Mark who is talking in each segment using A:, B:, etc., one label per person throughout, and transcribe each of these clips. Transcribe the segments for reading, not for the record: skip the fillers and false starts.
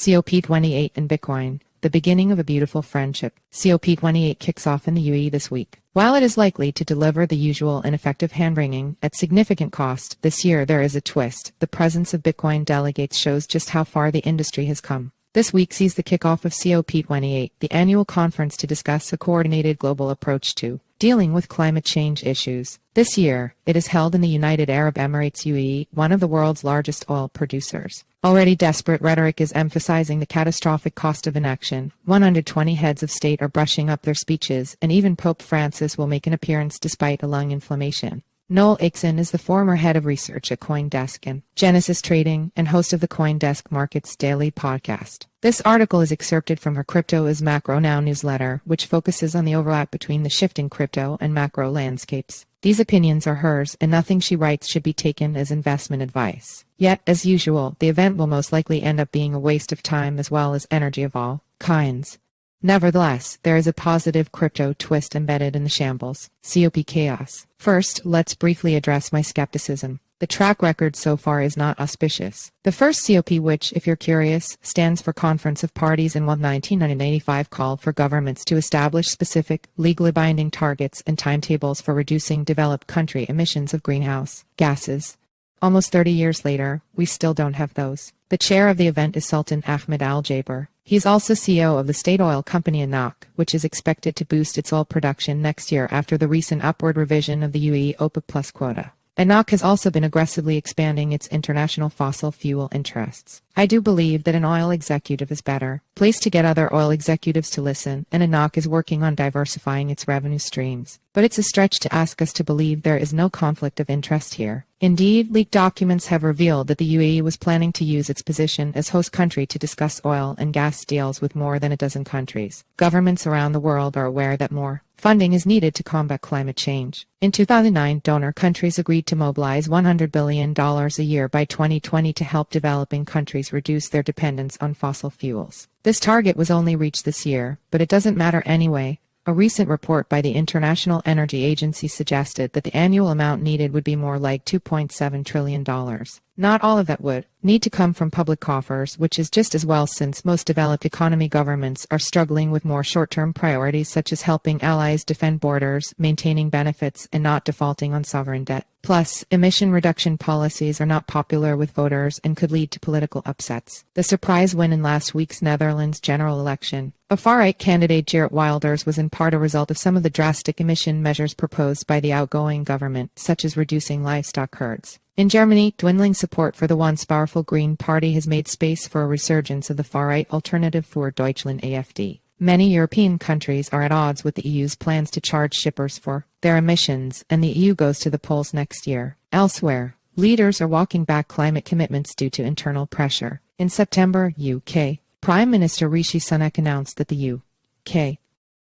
A: COP28 and Bitcoin, the beginning of a beautiful friendship. COP28 kicks off in the UAE this week. While it is likely to deliver the usual ineffective hand-wringing at significant cost, this year there is a twist. The presence of Bitcoin delegates shows just how far the industry has come. This week sees the kickoff of COP28, the annual conference to discuss a coordinated global approach to dealing with climate change issues. This year, it is held in the United Arab Emirates UAE, one of the world's largest oil producers. Already desperate rhetoric is emphasizing the catastrophic cost of inaction. 120 heads of state are brushing up their speeches, and even Pope Francis will make an appearance despite a lung inflammation. Noelle Acheson is the former head of research at CoinDesk and Genesis Trading and host of the CoinDesk Markets Daily podcast. This article is excerpted from her Crypto is Macro Now newsletter, which focuses on the overlap between the shifting crypto and macro landscapes. These opinions are hers, and nothing she writes should be taken as investment advice. Yet, as usual, the event will most likely end up being a waste of time as well as energy of all kinds. Nevertheless, there is a positive crypto twist embedded in the shambles. COP chaos. First, let's briefly address my skepticism. The track record so far is not auspicious. The first COP, which, if you're curious, stands for Conference of Parties in 1985, called for governments to establish specific, legally binding targets and timetables for reducing developed country emissions of greenhouse gases. Almost 30 years later, we still don't have those. The chair of the event is Sultan Ahmed Al-Jaber. He's also CEO of the state oil company inaction, which is expected to boost its oil production next year after the recent upward revision of the UAE OPEC Plus quota. Inaction has also been aggressively expanding its international fossil fuel interests. I do believe that an oil executive is better placed to get other oil executives to listen, and inaction is working on diversifying its revenue streams. But it's a stretch to ask us to believe there is no conflict of interest here. Indeed, leaked documents have revealed that the UAE was planning to use its position as host country to discuss oil and gas deals with more than a dozen countries. Governments around the world are aware that more funding is needed to combat climate change. In 2009, donor countries agreed to mobilize $100 billion a year by 2020 to help developing countries reduce their dependence on fossil fuels. This target was only reached this year, but it doesn't matter anyway. A recent report by the International Energy Agency suggested that the annual amount needed would be more like $2.7 trillion. Not all of that would need to come from public coffers, which is just as well since most developed economy governments are struggling with more short-term priorities such as helping allies defend borders, maintaining benefits, and not defaulting on sovereign debt. Plus, emission reduction policies are not popular with voters and could lead to political upsets. The surprise win in last week's Netherlands general election, a far-right candidate Geert Wilders, was in part a result of some of the drastic emission measures proposed by the outgoing government, such as reducing livestock herds. In Germany, dwindling support for the once powerful Green Party has made space for a resurgence of the far-right Alternative für Deutschland AfD. Many European countries are at odds with the EU's plans to charge shippers for their emissions, and the EU goes to the polls next year. Elsewhere, leaders are walking back climate commitments due to internal pressure. In September, UK Prime Minister Rishi Sunak announced that the UK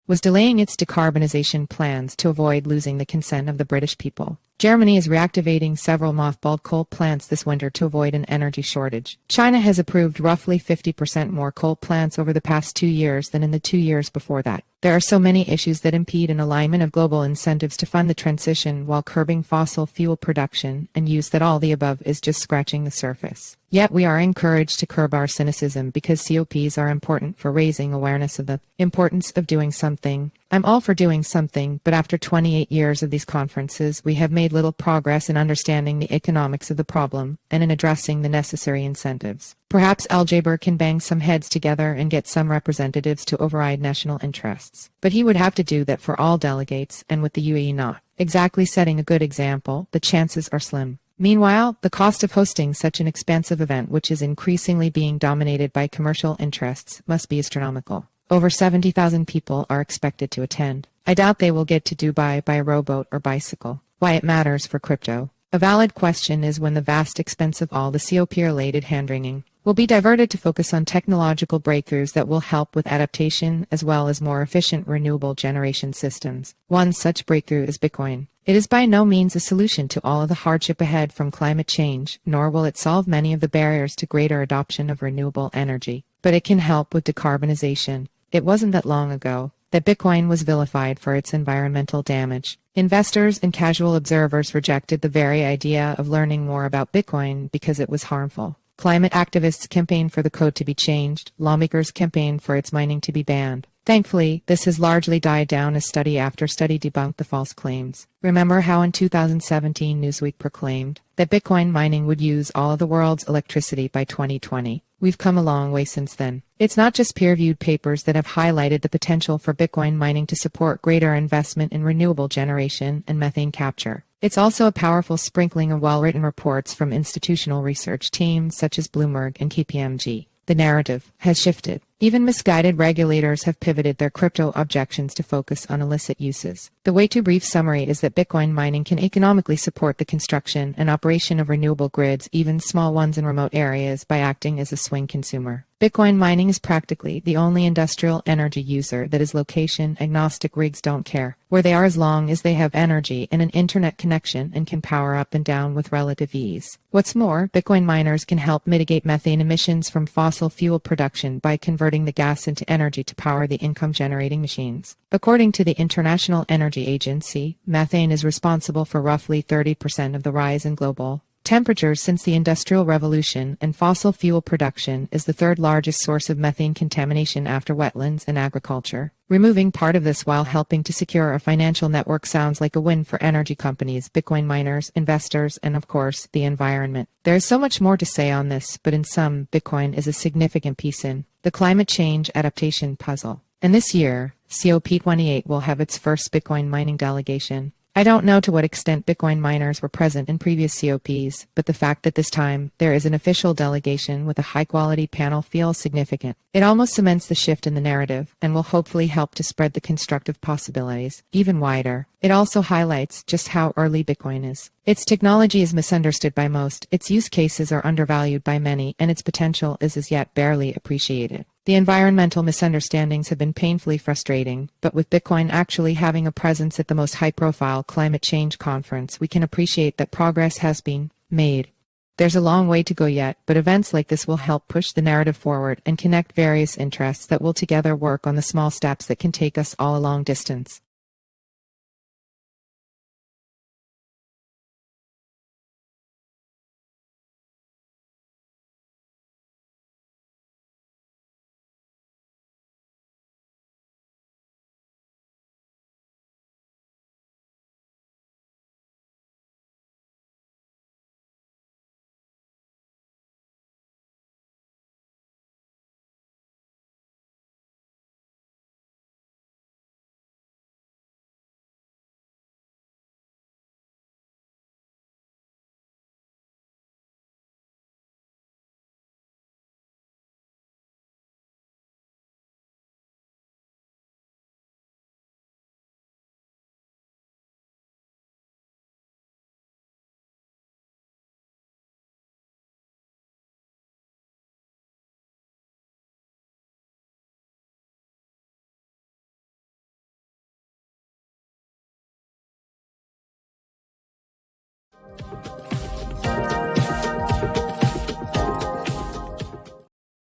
A: was delaying its decarbonization plans to avoid losing the consent of the British people. Germany is reactivating several mothballed coal plants this winter to avoid an energy shortage. China has approved roughly 50% more coal plants over the past 2 years than in the 2 years before that. There are so many issues that impede an alignment of global incentives to fund the transition while curbing fossil fuel production and use that all the above is just scratching the surface. Yet we are encouraged to curb our cynicism because COPs are important for raising awareness of the importance of doing something. I'm all for doing something, but after 28 years of these conferences, we have made little progress in understanding the economics of the problem and in addressing the necessary incentives. Perhaps Al-Jaber can bang some heads together and get some representatives to override national interests. But he would have to do that for all delegates, and with the UAE not exactly setting a good example, the chances are slim. Meanwhile, the cost of hosting such an expansive event, which is increasingly being dominated by commercial interests, must be astronomical. Over 70,000 people are expected to attend. I doubt they will get to Dubai by rowboat or bicycle. Why it matters for crypto. A valid question is when the vast expense of all the COP-related hand-wringing will be diverted to focus on technological breakthroughs that will help with adaptation as well as more efficient renewable generation systems. One such breakthrough is Bitcoin. It is by no means a solution to all of the hardship ahead from climate change, nor will it solve many of the barriers to greater adoption of renewable energy. But it can help with decarbonization. It wasn't that long ago that Bitcoin was vilified for its environmental damage. Investors and casual observers rejected the very idea of learning more about Bitcoin because it was harmful. Climate activists campaign for the code to be changed. Lawmakers campaign for its mining to be banned. Thankfully, this has largely died down as study after study debunked the false claims. Remember how in 2017 Newsweek proclaimed that Bitcoin mining would use all of the world's electricity by 2020? We've come a long way since then. It's not just peer-reviewed papers that have highlighted the potential for Bitcoin mining to support greater investment in renewable generation and methane capture. It's also a powerful sprinkling of well-written reports from institutional research teams such as Bloomberg and KPMG. The narrative has shifted. Even misguided regulators have pivoted their crypto objections to focus on illicit uses. The way too brief summary is that Bitcoin mining can economically support the construction and operation of renewable grids, even small ones in remote areas, by acting as a swing consumer. Bitcoin mining is practically the only industrial energy user that is location agnostic. Rigs don't care where they are as long as they have energy and an internet connection and can power up and down with relative ease. What's more, Bitcoin miners can help mitigate methane emissions from fossil fuel production by converting the gas into energy to power the income-generating machines. According to the International Energy Agency, methane is responsible for roughly 30% of the rise in global temperatures since the Industrial Revolution, and fossil fuel production is the third largest source of methane contamination after wetlands and agriculture. Removing part of this while helping to secure a financial network sounds like a win for energy companies, Bitcoin miners, investors, and of course, the environment. There is so much more to say on this, but in sum, Bitcoin is a significant piece in the climate change adaptation puzzle. And this year, COP28 will have its first Bitcoin mining delegation. I don't know to what extent Bitcoin miners were present in previous COPs, but the fact that this time there is an official delegation with a high-quality panel feels significant. It almost cements the shift in the narrative and will hopefully help to spread the constructive possibilities even wider. It also highlights just how early Bitcoin is. Its technology is misunderstood by most, its use cases are undervalued by many, and its potential is as yet barely appreciated. The environmental misunderstandings have been painfully frustrating, but with Bitcoin actually having a presence at the most high-profile climate change conference, we can appreciate that progress has been made. There's a long way to go yet, but events like this will help push the narrative forward and connect various interests that will together work on the small steps that can take us all a long distance.